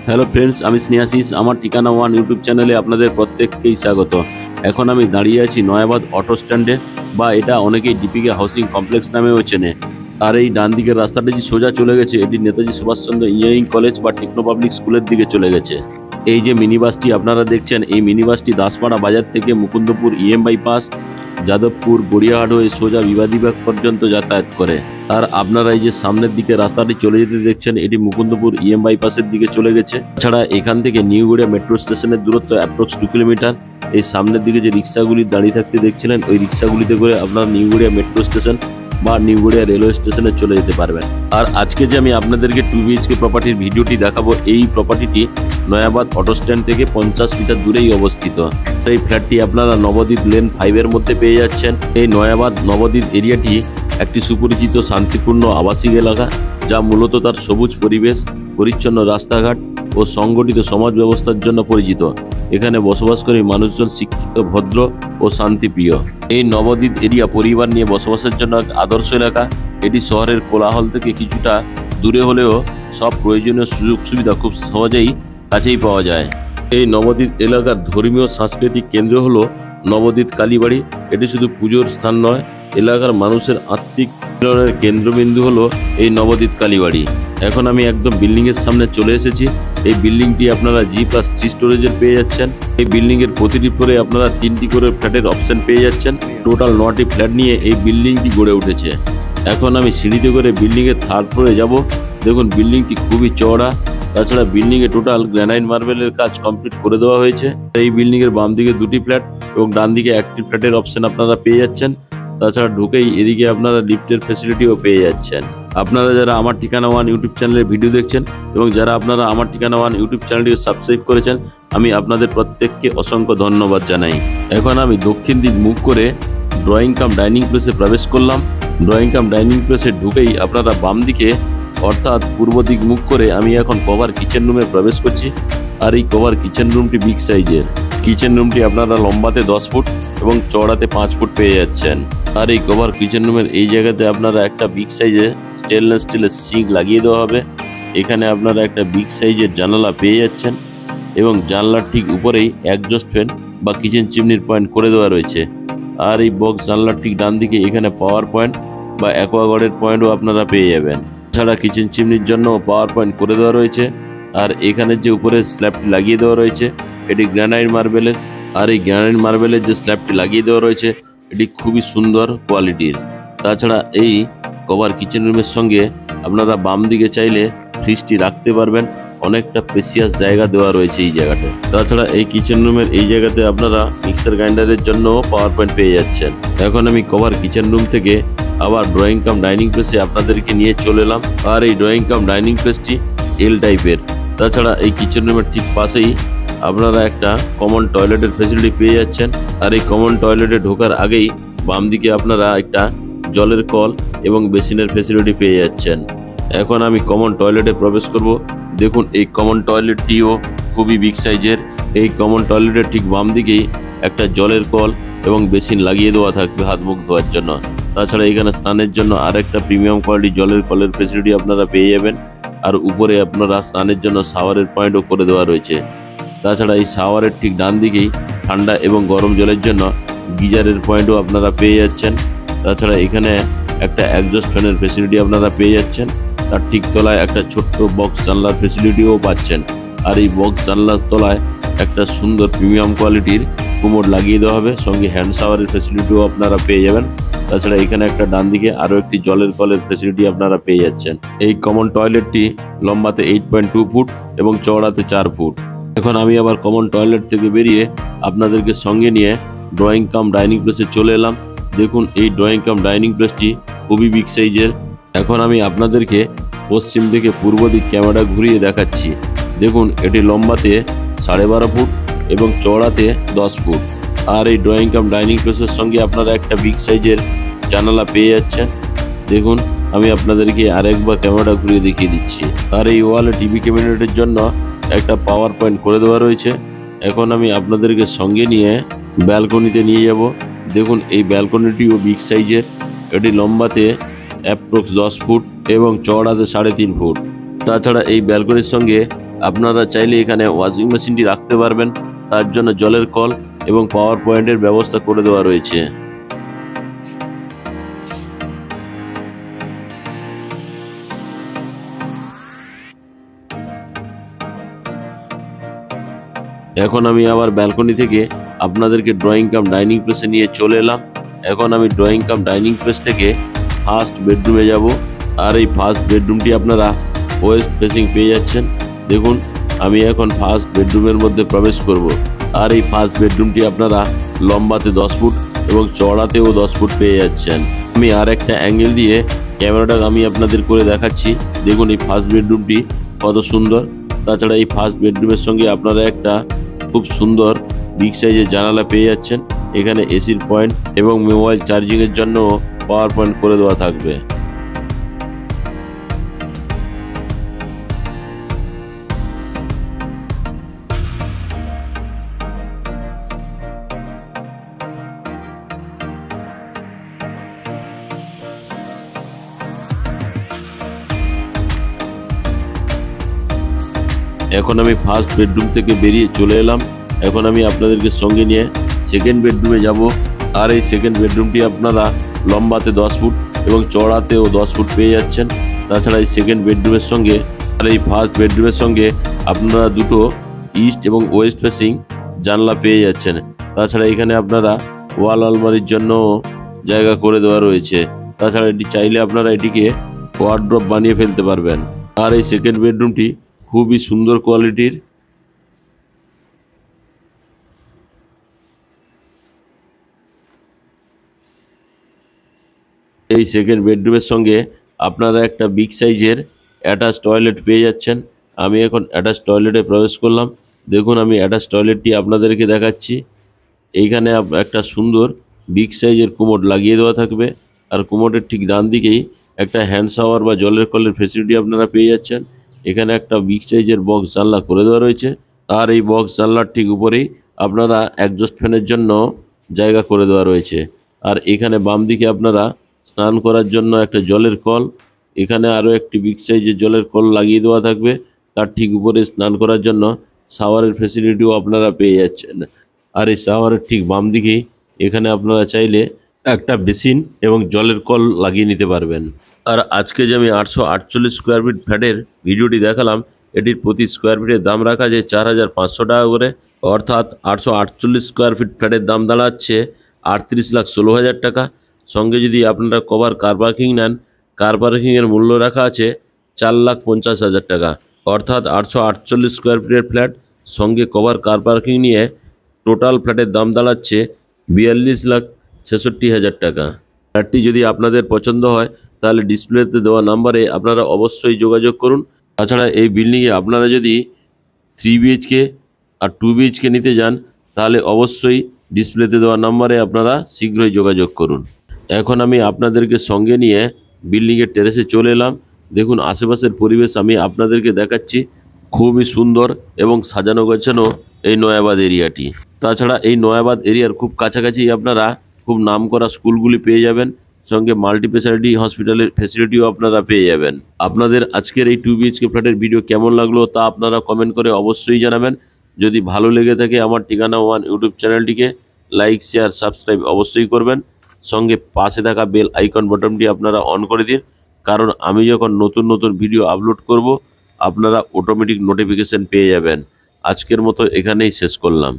Hello friends, আমি স্নেহাশিস। আমার ঠিকানা ওয়ান ইউটিউব চ্যানেলে আপনাদের প্রত্যেককেই স্বাগত। এখন আমি দাঁড়িয়ে আছি নয়াবাদ অটো স্ট্যান্ডে, বা এটা অনেকেই দীপিকা হাউসিং কমপ্লেক্স নামেও চেনে। আর এই ডান দিকের রাস্তাটা যে সোজা চলে গেছে, এটি নেতাজি সুভাষচন্দ্র ইঞ্জিনিয়ারিং কলেজ বা টেকনো পাবলিক স্কুলের দিকে চলে গেছে। এই যে মিনি বাসটি আপনারা দেখছেন, এই মিনি বাসটি দাসপাড়া বাজার থেকে মুকুন্দপুর ইএম বাইপাস, যাদবপুর, গড়িয়াহাট হয়ে সোজা বিবাদীবাগ পর্যন্ত যাতায়াত করে। আর আপনারা এই যে সামনের দিকে রাস্তাটি চলে যেতে দেখছেন, এটি মুকুন্দপুর ইএম বাইপাসের দিকে চলে গেছে। এছাড়া এখান থেকে নিউ গড়িয়া মেট্রো স্টেশনের দূরত্ব অ্যাপ্রক্স 2 কিলোমিটার। এই সামনের দিকে যে রিক্সাগুলি দাঁড়িয়ে থাকতে দেখছিলেন, ওই রিক্সাগুলিতে করে আপনারা নিউ গড়িয়া মেট্রো স্টেশন বা নিউ গড়িয়া রেলওয়ে স্টেশনে চলে যেতে পারবেন। আর আজকে যে আমি আপনাদেরকে 2 BHK প্রপার্টির ভিডিওটি দেখাবো, এই প্রপার্টিটি নয়াবাদ অটো স্ট্যান্ড থেকে 50 মিটার দূরেই অবস্থিত। এই ফ্ল্যাটটি আপনারা নবদ্বীপ লেন 5-এর মধ্যে পেয়ে যাচ্ছেন। এই নয়াবাদ নবদ্বীপ এরিয়াটি একটি সুপরিচিত শান্তিপূর্ণ আবাসিক এলাকা, যা মূলত তার সবুজ পরিবেশ, পরিচ্ছন্ন রাস্তাঘাট ও সংগঠিত সমাজ ব্যবস্থার জন্য পরিচিত। এখানে বসবাসকারী মানুষজন শিক্ষিত, ভদ্র ও শান্তিপ্রিয়। এই নবদ্বীপ এরিয়া পরিবার নিয়ে বসবাসের জন্য এক আদর্শ এলাকা। এটি শহরের কোলাহল থেকে কিছুটা দূরে হলেও সব প্রয়োজনীয় সুযোগ সুবিধা খুব সহজেই কাছেই পাওয়া যায়। এই নবদ্বীপ এলাকার ধর্মীয় সাংস্কৃতিক কেন্দ্র হলো নবদ্বীপ কালীবাড়ি। এটি শুধু পুজোর স্থান নয়, এলাকার মানুষের আত্মিক মিলনের কেন্দ্রবিন্দু হলো এই নবদ্বীপ কালীবাড়ি। এখন আমি একদম বিল্ডিং এর সামনে চলে এসেছি। এই বিল্ডিংটি আপনারা G+3 স্টোরেজের পেয়ে যাচ্ছেন। এই বিল্ডিং এর প্রতিটি ফ্লোরে আপনারা 3টি করে ফ্ল্যাটের অপশন পেয়ে যাচ্ছেন। টোটাল 9টি ফ্ল্যাট নিয়ে এই বিল্ডিংটি গড়ে উঠেছে। এখন আমি সিঁড়িতে করে বিল্ডিং এর 3rd ফ্লোরে যাব। দেখুন, বিল্ডিংটি খুবই চওড়া। তাছাড়া বিল্ডিং এ টোটাল গ্রানাইট মার্বেলের কাজ কমপ্লিট করে দেওয়া হয়েছে। এই বিল্ডিং এর বাম দিকে 2টি ফ্ল্যাট এবং ডান দিকে 1টি ফ্ল্যাটের অপশন আপনারা পেয়ে যাচ্ছেন। তাছাড়া ঢুকেই এদিকে আপনারা লিফটের ফ্যাসিলিটিও পেয়ে যাচ্ছেন। আপনারা যারা আমার ঠিকানা ওয়ান ইউটিউব চ্যানেলের ভিডিও দেখছেন এবং যারা আপনারা আমার ঠিকানা ওয়ান ইউটিউব চ্যানেলটিকে সাবস্ক্রাইব করেছেন, আমি আপনাদের প্রত্যেককে অসংখ্য ধন্যবাদ জানাই। এখন আমি দক্ষিণ দিক মুখ করে ড্রয়িং কাম ডাইনিং প্লেসে প্রবেশ করলাম। ড্রয়িং কাম ডাইনিং প্লেসে ঢুকেই আপনারা বাম দিকে অর্থাৎ পূর্ব দিক মুখ করে আমি এখন কভার কিচেন রুমে প্রবেশ করছি। আর এই কভার কিচেন রুমটি বিগ সাইজের। কিচেন রুমটি আপনারা লম্বাতে 10 ফুট এবং চওড়াতে 5 ফুট পেয়ে যাচ্ছেন। আর এই কভার কিচেন রুমের এই জায়গাতে আপনারা একটা বিগ সাইজের স্টেনলেস স্টিলের সিঙ্ক লাগিয়ে দেওয়া হবে। এখানে আপনারা একটা বিগ সাইজের জানালা পেয়ে যাচ্ছেন এবং জানলার ঠিক উপরেই এক্সজস্ট ফ্যান বা কিচেন চিমনির পয়েন্ট করে দেওয়া রয়েছে। আর এই বক্স জানলার ঠিক ডান দিকে এখানে পাওয়ার পয়েন্ট বা অ্যাকোয়াগার্ডের পয়েন্টও আপনারা পেয়ে যাবেন। এছাড়া কিচেন চিমনির জন্য পাওয়ার পয়েন্ট করে দেওয়া রয়েছে। আর এখানের যে উপরে স্ল্যাবটি লাগিয়ে দেওয়া রয়েছে, এটি গ্রানাইট মার্বেলের। আর এই গ্রানাইট মার্বেলের যে স্ল্যাবটি লাগিয়ে দেওয়া রয়েছে, এটি খুবই সুন্দর কোয়ালিটির। তাছাড়া এই কভার কিচেন রুমের সঙ্গে আপনারা বাম দিকে চাইলে ফ্রিজটি রাখতে পারবেন। অনেকটা স্পেসিয়াস জায়গা দেওয়া রয়েছে এই জায়গাটা। তাছাড়া এই কিচেন রুমের এই জায়গাতে আপনারা মিক্সার গ্রাইন্ডারের জন্য পাওয়ার পয়েন্ট পেয়ে যাচ্ছেন। এখন আমি কভার কিচেন রুম থেকে আবার ড্রয়িং কাম ডাইনিং প্লেসে আপনাদেরকে নিয়ে চলে এলাম। আর এই ড্রয়িং কাম ডাইনিং প্লেসটি এল টাইপের। তাছাড়া এই কিচেন রুমের ঠিক পাশেই আপনারা একটা কমন টয়লেটের ফ্যাসিলিটি পেয়ে যাচ্ছেন। আর এই কমন টয়লেটে ঢোকার আগেই বাম দিকে আপনারা একটা জলের কল এবং বেসিনের ফ্যাসিলিটি পেয়ে যাচ্ছেন। এখন আমি কমন টয়লেটে প্রবেশ করব। দেখুন, এই কমন টয়লেটটিও খুবই বিগ সাইজের। এই কমন টয়লেটের ঠিক বাম দিকেই একটা জলের কল এবং বেসিন লাগিয়ে দেওয়া থাকবে হাত মুখ ধোয়ার জন্য। তাছাড়া এখানে স্নানের জন্য আরেকটা প্রিমিয়াম কোয়ালিটি জলের কলের ফ্যাসিলিটি আপনারা পেয়ে যাবেন। আর উপরে আপনারা স্নানের জন্য শাওয়ারের পয়েন্টও করে দেওয়া রয়েছে। তাছাড়া এই শাওয়ারের ঠিক ডান দিকেই ঠান্ডা এবং গরম জলের জন্য গিজারের পয়েন্টও আপনারা পেয়ে যাচ্ছেন। তাছাড়া এখানে একটা এক্সজস্ট ফ্যানের ফ্যাসিলিটি আপনারা পেয়ে যাচ্ছেন। তার ঠিক তলায় একটা ছোট্ট বক্স জানলার ফ্যাসিলিটিও পাচ্ছেন। আর এই বক্স জানলার তলায় একটা সুন্দর প্রিমিয়াম কোয়ালিটির কুমোড লাগিয়ে দেওয়া হবে, সঙ্গে হ্যান্ড শাওয়ারের ফ্যাসিলিটিও আপনারা পেয়ে যাবেন। তাছাড়া এখানে একটা ডান দিকে আরও একটি জলের কলের ফ্যাসিলিটি আপনারা পেয়ে যাচ্ছেন। এই কমন টয়লেটটি লম্বাতে 8.2 ফুট এবং চওড়াতে 4 ফুট। এখন আমি আবার কমন টয়লেট থেকে বেরিয়ে আপনাদেরকে সঙ্গে নিয়ে ড্রয়িং কাম ডাইনিং প্লেসে চলে এলাম। দেখুন, এই ড্রয়িং কাম ডাইনিং প্লেসটি খুবই বিগ সাইজের। এখন আমি আপনাদেরকে পশ্চিম থেকে পূর্ব দিক ক্যামেরা ঘুরিয়ে দেখাচ্ছি। দেখুন, এটি লম্বাতে 12.5 ফুট এবং চওড়াতে 10 ফুট। আর এই ড্রয়িং কাম ডাইনিং প্লেসের সঙ্গে আপনারা একটা বিগ সাইজের জানালা পেয়ে যাচ্ছেন। দেখুন, আমি আপনাদেরকে আরেকবার ক্যামেরা ঘুরিয়ে দেখিয়ে দিচ্ছি। আর এই ওয়ালে টিভি ক্যাবিনেটের জন্য একটা পাওয়ার পয়েন্ট করে দেওয়া রয়েছে। এখন আমি আপনাদেরকে সঙ্গে নিয়ে ব্যালকনিতে নিয়ে যাব। দেখুন, এই ব্যালকনিটিও বিগ সাইজের। এটি লম্বাতে অ্যাপ্রক্স 10 ফুট এবং চওড়াতে 3.5 ফুট। তাছাড়া এই ব্যালকনির সঙ্গে আপনারা চাইলে এখানে ওয়াশিং মেশিনটি রাখতে পারবেন, তার জন্য জলের কল এবং পাওয়ার পয়েন্টের ব্যবস্থা করে দেওয়া রয়েছে। এখন আমি আবার ব্যালকনি থেকে আপনাদেরকে ড্রয়িং কাম ডাইনিং প্লেসে নিয়ে চলে এলাম। এখন আমি ড্রয়িং কাম ডাইনিং প্লেস থেকে ফার্স্ট বেডরুমে যাব। আর এই ফার্স্ট বেডরুমটি আপনারা ওয়েস্ট ফেসিং পেয়ে যাচ্ছেন। দেখুন, আমি এখন ফার্স্ট বেডরুমের মধ্যে প্রবেশ করব। আর এই ফার্স্ট বেডরুমটি আপনারা লম্বাতে 10 ফুট এবং চওড়াতেও 10 ফুট পেয়ে যাচ্ছেন। আমি আর একটা অ্যাঙ্গেল দিয়ে ক্যামেরাটা আমি আপনাদের করে দেখাচ্ছি। দেখুন এই ফার্স্ট বেডরুমটি কত সুন্দর। তাছাড়া এই ফার্স্ট বেডরুমের সঙ্গে আপনারা একটা খুব সুন্দর বিগ সাইজের জানালা পেয়ে যাচ্ছেন। এখানে এসির পয়েন্ট এবং মোবাইল চার্জিংয়ের জন্য পাওয়ার পয়েন্ট করে দেওয়া থাকবে। এখন আমি ফার্স্ট বেডরুম থেকে বেরিয়ে চলে এলাম। এখন আমি আপনাদেরকে সঙ্গে নিয়ে সেকেন্ড বেডরুমে যাব। আর এই সেকেন্ড বেডরুমটি আপনারা লম্বাতে 10 ফুট এবং চওড়াতেও 10 ফুট পেয়ে যাচ্ছেন। তাছাড়া এই সেকেন্ড বেডরুমের সঙ্গে আর এই ফার্স্ট বেডরুমের সঙ্গে আপনারা দুটো ইস্ট এবং ওয়েস্ট ফেসিং জানলা পেয়ে যাচ্ছেন। তাছাড়া এখানে আপনারা ওয়াল আলমারির জন্য জায়গা করে দেওয়া রয়েছে। তাছাড়া এটি চাইলে আপনারা এটিকে ওয়ার্ড্রপ বানিয়ে ফেলতে পারবেন। আর এই সেকেন্ড বেডরুমটি খুবই সুন্দর কোয়ালিটির। এই সেকেন্ড বেডরুমের সঙ্গে আপনারা একটা বিগ সাইজের অ্যাটাচ টয়লেট পেয়ে যাচ্ছেন। আমি এখন অ্যাটাচ টয়লেটে প্রবেশ করলাম। দেখুন, আমি অ্যাটাচ টয়লেটটি আপনাদেরকে দেখাচ্ছি। এইখানে একটা সুন্দর বিগ সাইজের কোমোড লাগিয়ে দেওয়া থাকবে। আর কোমোডের ঠিক ডান দিকেই একটা হ্যান্ড শাওয়ার বা জলের কলের ফেসিলিটি আপনারা পেয়ে যাচ্ছেন। এখানে একটা বিগ সাইজের বক্স জানলা করে দেওয়া রয়েছে। আর এই বক্স জানলার ঠিক উপরেই আপনারা একজস্ট ফ্যানের জন্য জায়গা করে দেওয়া রয়েছে। আর এখানে বাম দিকে আপনারা স্নান করার জন্য একটা জলের কল, এখানে আরও একটি বিগ সাইজের জলের কল লাগিয়ে দেওয়া থাকবে। তার ঠিক উপরে স্নান করার জন্য শাওয়ারের ফেসিলিটিও আপনারা পেয়ে যাচ্ছেন। আর এই শাওয়ারের ঠিক বাম দিকেই এখানে আপনারা চাইলে একটা বেসিন এবং জলের কল লাগিয়ে নিতে পারবেন। আর আজকে যে আমি 848 স্কোয়ার ফিট ফ্ল্যাটের ভিডিওটি দেখালাম, এটির প্রতি স্কোয়ার ফিটের দাম রাখা যায় 4,500 টাকা করে। অর্থাৎ 848 স্কোয়ার ফিট ফ্ল্যাটের দাম দাঁড়াচ্ছে 38,16,000 টাকা। সঙ্গে যদি আপনারা কভার কার পার্কিং নেন, কার পার্কিংয়ের মূল্য রাখা আছে 4,50,000 টাকা। অর্থাৎ 848 স্কোয়ার ফিটের ফ্ল্যাট সঙ্গে কভার কার পার্কিং নিয়ে টোটাল ফ্ল্যাটের দাম দাঁড়াচ্ছে 42,66,000 টাকা। ফ্ল্যাটটি যদি আপনাদের পছন্দ হয় তাহলে ডিসপ্লেতে দেওয়া নাম্বারে আপনারা অবশ্যই যোগাযোগ করুন। তাছাড়া এই বিল্ডিংয়ে আপনারা যদি 3 বিএইচকে আর 2 বিএইচকে নিতে যান তাহলে অবশ্যই ডিসপ্লেতে দেওয়া নাম্বারে আপনারা শীঘ্রই যোগাযোগ করুন। এখন আমি আপনাদেরকে সঙ্গে নিয়ে বিল্ডিংয়ের টেরেসে চলে এলাম। দেখুন আশেপাশের পরিবেশ আমি আপনাদেরকে দেখাচ্ছি। খুবই সুন্দর এবং সাজানো গোছানো এই নয়াবাদ এরিয়াটি। তাছাড়া এই নয়াবাদ এরিয়ার খুব কাছাকাছি আপনারা খুব নামকরা স্কুলগুলি পেয়ে যাবেন। সঙ্গে মাল্টি স্পেশালিটি হসপিটালের ফেসিলিটিও আপনারা পেয়ে যাবেন। আপনাদের আজকের এই 2 বিএইচকে ফ্ল্যাটের ভিডিও কেমন লাগলো তা আপনারা কমেন্ট করে অবশ্যই জানাবেন। যদি ভালো লেগে থাকে আমার ঠিকানা ওয়ান ইউটিউব চ্যানেলটিকে লাইক, শেয়ার, সাবস্ক্রাইব অবশ্যই করবেন। সঙ্গে পাশে থাকা বেল আইকন বাটনটি আপনারা অন করে দিন, কারণ আমি যখন নতুন নতুন ভিডিও আপলোড করব আপনারা অটোমেটিক নোটিফিকেশন পেয়ে যাবেন। আজকের মতো এখানেই শেষ করলাম।